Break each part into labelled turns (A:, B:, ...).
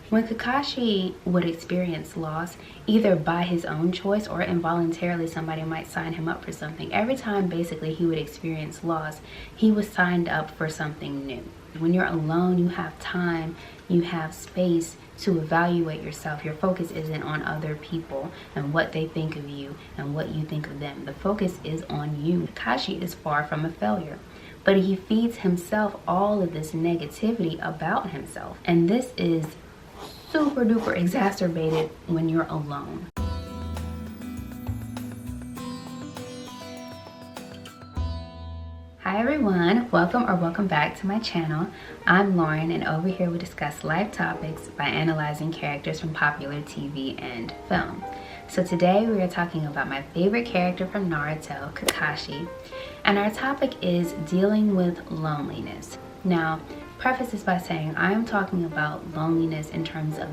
A: When Kakashi would experience loss, either by his own choice or involuntarily somebody might sign him up for something. Every time basically he would experience loss, he was signed up for something new. When you're alone, you have time, you have space to evaluate yourself. Your focus isn't on other people and what they think of you and what you think of them. The focus is on you. Kakashi is far from a failure, but he feeds himself all of this negativity about himself. And this is super duper exacerbated when you're alone. Hi everyone, welcome back to my channel. I'm Lauren, and over here we discuss life topics by analyzing characters from popular TV and film. So today we are talking about my favorite character from Naruto, Kakashi, and our topic is dealing with loneliness. Now, preface this by saying I am talking about loneliness in terms of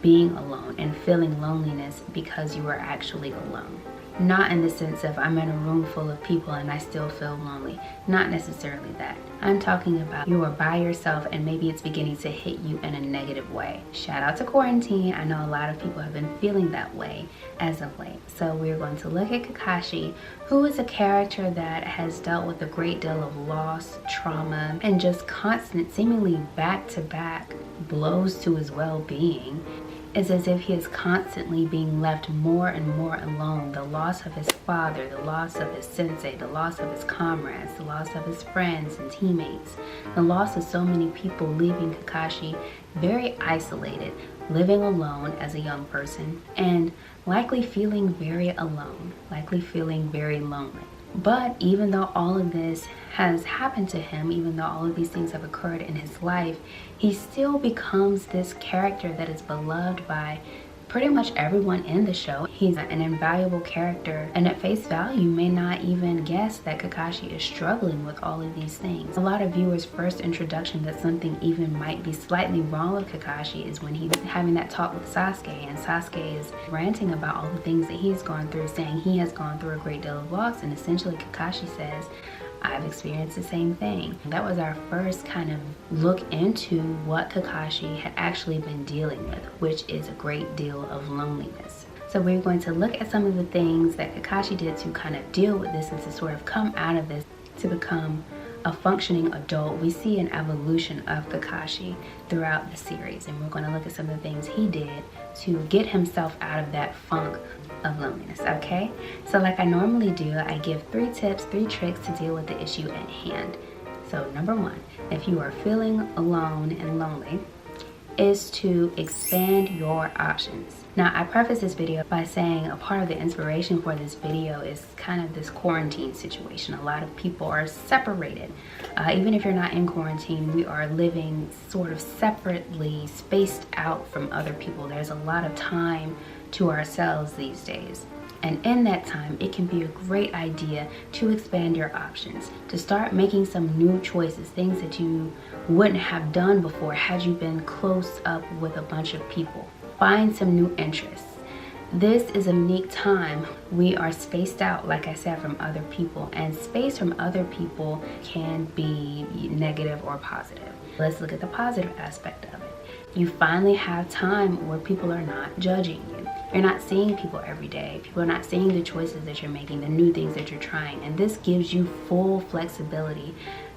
A: being alone and feeling loneliness because you are actually alone. Not in the sense of I'm in a room full of people and I still feel lonely. Not necessarily that. I'm talking about you are by yourself and maybe it's beginning to hit you in a negative way. Shout out to quarantine. I know a lot of people have been feeling that way as of late. So we're going to look at Kakashi, who is a character that has dealt with a great deal of loss, trauma, and just constant, seemingly back-to-back blows to his well-being. It's as if he is constantly being left more and more alone. The loss of his father, the loss of his sensei, the loss of his comrades, the loss of his friends and teammates, the loss of so many people, leaving Kakashi very isolated, living alone as a young person, and likely feeling very alone, likely feeling very lonely. But even though all of this has happened to him, even though all of these things have occurred in his life, he still becomes this character that is beloved by pretty much everyone in the show. He's an invaluable character, and at face value you may not even guess that Kakashi is struggling with all of these things. A lot of viewers' first introduction that something even might be slightly wrong with Kakashi is when he's having that talk with Sasuke, and Sasuke is ranting about all the things that he's gone through, saying he has gone through a great deal of loss, and essentially Kakashi says, I've experienced the same thing. That was our first kind of look into what Kakashi had actually been dealing with, which is a great deal of loneliness. So we're going to look at some of the things that Kakashi did to kind of deal with this and to sort of come out of this to become a functioning adult. We see an evolution of Kakashi throughout the series, and we're going to look at some of the things he did to get himself out of that funk of loneliness. Okay, so like I normally do, I give 3 tips, 3 tricks to deal with the issue at hand. So number 1, if you are feeling alone and lonely, is to expand your options. Now, I preface this video by saying a part of the inspiration for this video is kind of this quarantine situation. A lot of people are separated. Even if you're not in quarantine, we are living sort of separately, spaced out from other people. There's a lot of time to ourselves these days. And in that time, it can be a great idea to expand your options, to start making some new choices, things that you wouldn't have done before had you been close up with a bunch of people. Find some new interests. This is a unique time. We are spaced out, like I said, from other people, and space from other people can be negative or positive. Let's look at the positive aspect of it. You finally have time where people are not judging you. You're not seeing people every day. People are not seeing the choices that you're making, the new things that you're trying. And this gives you full flexibility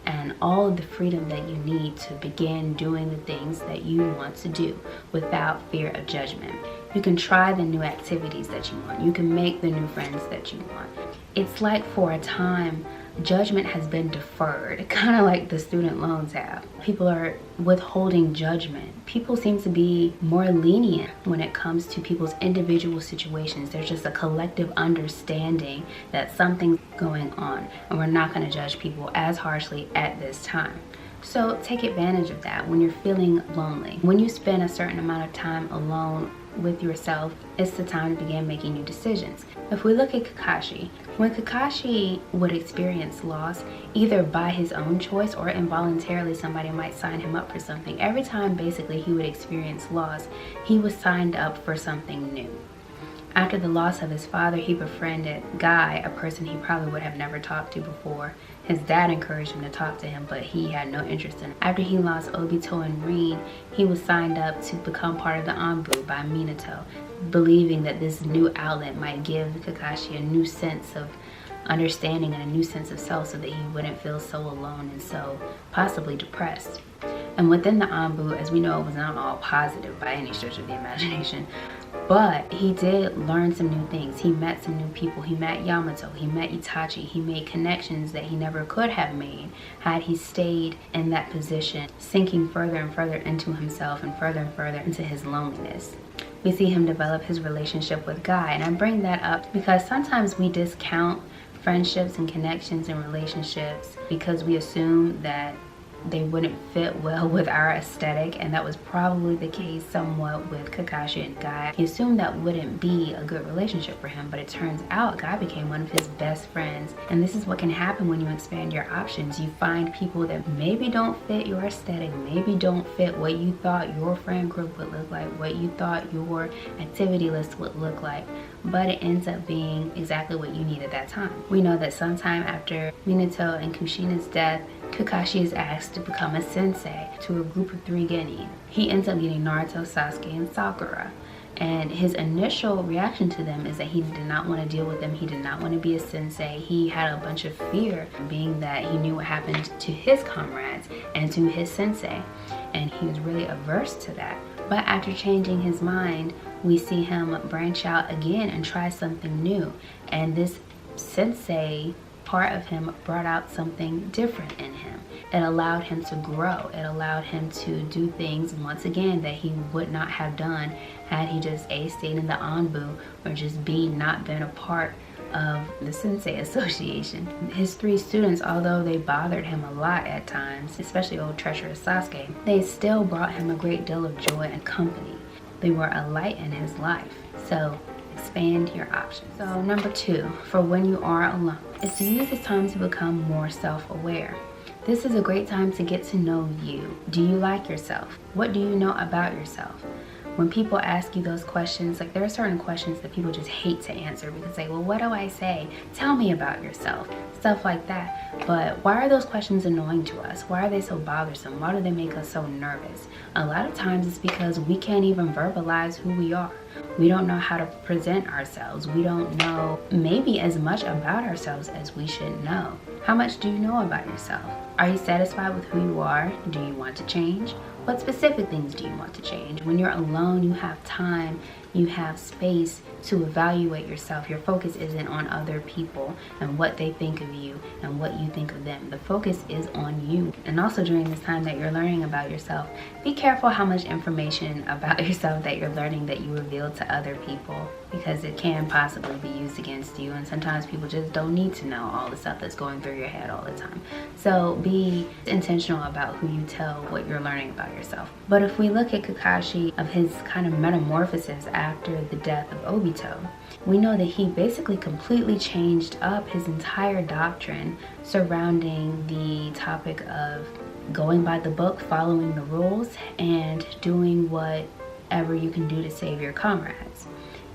A: and all of the freedom that you need to begin doing the things that you want to do without fear of judgment. You can try the new activities that you want. You can make the new friends that you want. It's like for a time, judgment has been deferred, kind of like the student loans have. People are withholding judgment. People seem to be more lenient when it comes to people's individual situations. There's just a collective understanding that something's going on, and we're not going to judge people as harshly at this time. So take advantage of that when you're feeling lonely. When you spend a certain amount of time alone with yourself, it's the time to begin making new decisions. If we look at Kakashi, when Kakashi would experience loss, either by his own choice or involuntarily somebody might sign him up for something. Every time basically he would experience loss, he was signed up for something new. After the loss of his father, he befriended Guy, a person he probably would have never talked to before. His dad encouraged him to talk to him, but he had no interest in it. After he lost Obito and Rin, he was signed up to become part of the Anbu by Minato, believing that this new outlet might give Kakashi a new sense of understanding and a new sense of self so that he wouldn't feel so alone and so possibly depressed. And within the Anbu, as we know, it was not all positive by any stretch of the imagination, but he did learn some new things. He met some new people. He met Yamato, he met Itachi. He made connections that he never could have made had he stayed in that position, sinking further and further into himself and further into his loneliness. We see him develop his relationship with Guy, and I bring that up because sometimes we discount friendships and connections and relationships because we assume that they wouldn't fit well with our aesthetic, and that was probably the case somewhat with Kakashi and Guy. He assumed that wouldn't be a good relationship for him, but it turns out Guy became one of his best friends. And this is what can happen when you expand your options. You find people that maybe don't fit your aesthetic, maybe don't fit what you thought your friend group would look like, what you thought your activity list would look like, but it ends up being exactly what you need at that time. We know that sometime after Minato and Kushina's death, Kakashi is asked to become a sensei to a group of 3 genin. He ends up getting Naruto, Sasuke, and Sakura. And his initial reaction to them is that he did not want to deal with them. He did not want to be a sensei. He had a bunch of fear, being that he knew what happened to his comrades and to his sensei. And he was really averse to that. But after changing his mind, we see him branch out again and try something new. And this sensei part of him brought out something different in him. It allowed him to grow. It allowed him to do things once again that he would not have done had he just A, stayed in the Anbu, or just B, not been a part of the Sensei Association. His 3 students, although they bothered him a lot at times, especially old treacherous Sasuke, they still brought him a great deal of joy and company. They were a light in his life. So expand your options. So number 2, for when you are alone, is to use this time to become more self-aware. This is a great time to get to know you. Do you like yourself? What do you know about yourself? When people ask you those questions, like there are certain questions that people just hate to answer because they, well, what do I say? Tell me about yourself. Stuff like that. But why are those questions annoying to us? Why are they so bothersome? Why do they make us so nervous? A lot of times it's because we can't even verbalize who we are. We don't know how to present ourselves. We don't know maybe as much about ourselves as we should know. How much do you know about yourself? Are you satisfied with who you are? Do you want to change? What specific things do you want to change? When you're alone, you have time, you have space to evaluate yourself. Your focus isn't on other people and what they think of you and what you think of them. The focus is on you. And also during this time that you're learning about yourself, be careful how much information about yourself that you're learning that you reveal to other people, because it can possibly be used against you, and sometimes people just don't need to know all the stuff that's going through your head all the time. So be intentional about who you tell what you're learning about yourself. But if we look at Kakashi, of his kind of metamorphosis after the death of Obito, we know that he basically completely changed up his entire doctrine surrounding the topic of going by the book, following the rules, and doing whatever you can do to save your comrades.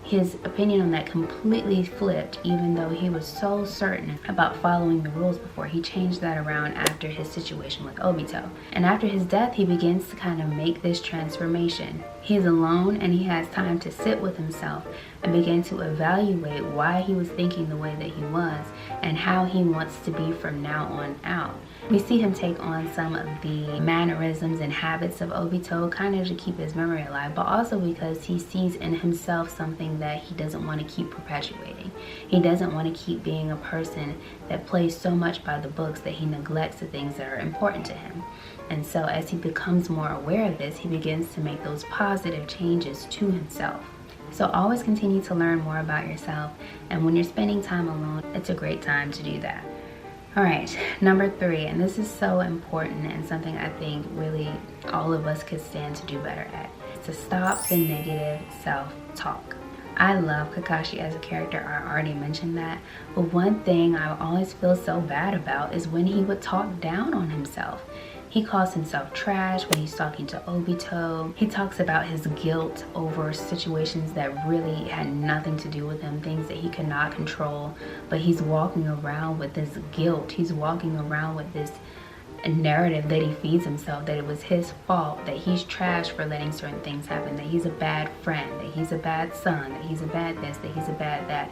A: His opinion on that completely flipped, even though he was so certain about following the rules before. He changed that around after his situation with Obito. And after his death, he begins to kind of make this transformation. He's alone and he has time to sit with himself and begin to evaluate why he was thinking the way that he was and how he wants to be from now on out. We see him take on some of the mannerisms and habits of Obito, kind of to keep his memory alive, but also because he sees in himself something that he doesn't want to keep perpetuating. He doesn't want to keep being a person that plays so much by the books that he neglects the things that are important to him. And so as he becomes more aware of this, he begins to make those positive changes to himself. So always continue to learn more about yourself, and when you're spending time alone, it's a great time to do that. All right, number 3, and this is so important and something I think really all of us could stand to do better at, is to stop the negative self-talk. I love Kakashi as a character, I already mentioned that, but one thing I always feel so bad about is when he would talk down on himself. He calls himself trash when he's talking to Obito. He talks about his guilt over situations that really had nothing to do with him, things that he could not control, but he's walking around with this guilt. He's walking around with this narrative that he feeds himself, that it was his fault, that he's trash for letting certain things happen, that he's a bad friend, that he's a bad son, that he's a bad this, that he's a bad that.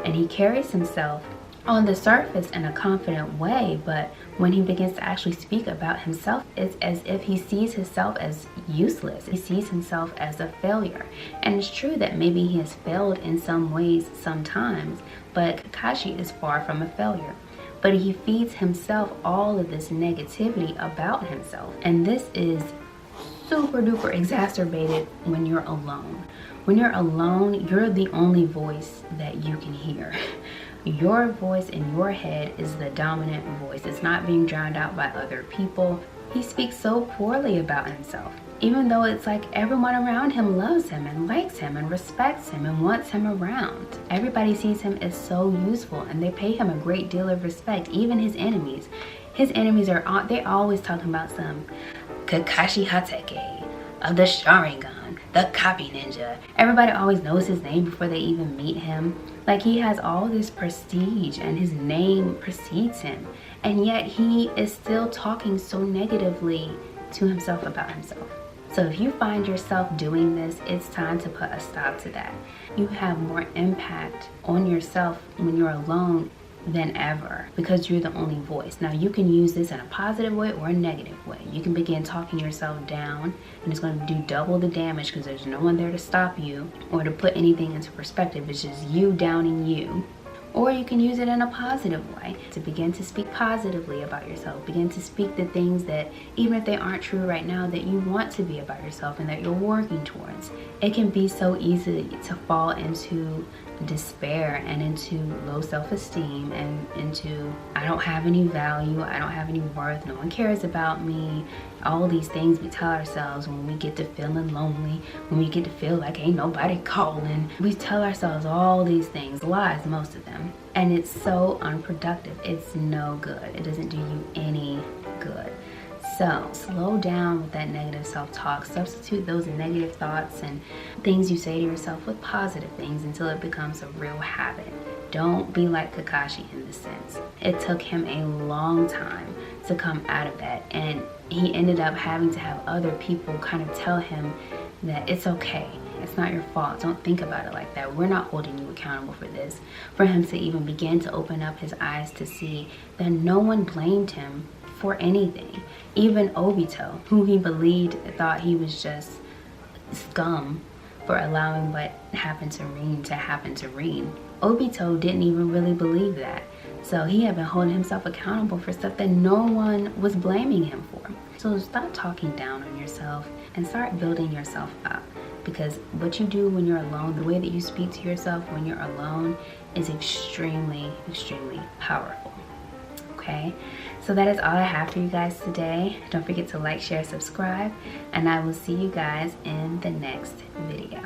A: And he carries himself on the surface in a confident way, but when he begins to actually speak about himself, it's as if he sees himself as useless. He sees himself as a failure. And it's true that maybe he has failed in some ways sometimes, but Kakashi is far from a failure. But he feeds himself all of this negativity about himself. And this is super duper exacerbated when you're alone. When you're alone, you're the only voice that you can hear. Your voice in your head is the dominant voice. It's not being drowned out by other people. He speaks so poorly about himself, even though it's like everyone around him loves him and likes him and respects him and wants him around. Everybody sees him as so useful and they pay him a great deal of respect, even his enemies. His enemies are, they always talking about some Kakashi Hatake of the Sharingan, the copy ninja. Everybody always knows his name before they even meet him. Like, he has all this prestige and his name precedes him, and yet he is still talking so negatively to himself about himself. So if you find yourself doing this, it's time to put a stop to that. You have more impact on yourself when you're alone than ever, because you're the only voice. Now, you can use this in a positive way or a negative way. You can begin talking yourself down, and it's going to do double the damage because there's no one there to stop you or to put anything into perspective. It's just you downing you. Or you can use it in a positive way to begin to speak positively about yourself. Begin to speak the things that, even if they aren't true right now, that you want to be about yourself and that you're working towards. It can be so easy to fall into despair and into low self-esteem and into, I don't have any value, I don't have any worth, no one cares about me. All these things we tell ourselves when we get to feeling lonely, when we get to feel like ain't nobody calling. We tell ourselves all these things, lies, most of them, and it's so unproductive. It's no good. It doesn't do you any good. So slow down with that negative self-talk. Substitute those negative thoughts and things you say to yourself with positive things until it becomes a real habit. Don't be like Kakashi in this sense. It took him a long time to come out of that, and he ended up having to have other people kind of tell him that it's okay. It's not your fault. Don't think about it like that. We're not holding you accountable for this. For him to even begin to open up his eyes to see that no one blamed him for anything. Even Obito, who he believed thought he was just scum for allowing what happened to Rin to happen to Rin. Obito didn't even really believe that. So he had been holding himself accountable for stuff that no one was blaming him for. So stop talking down on yourself and start building yourself up. Because what you do when you're alone, the way that you speak to yourself when you're alone is extremely, extremely powerful. Okay? So that is all I have for you guys today. Don't forget to like, share, subscribe, and I will see you guys in the next video.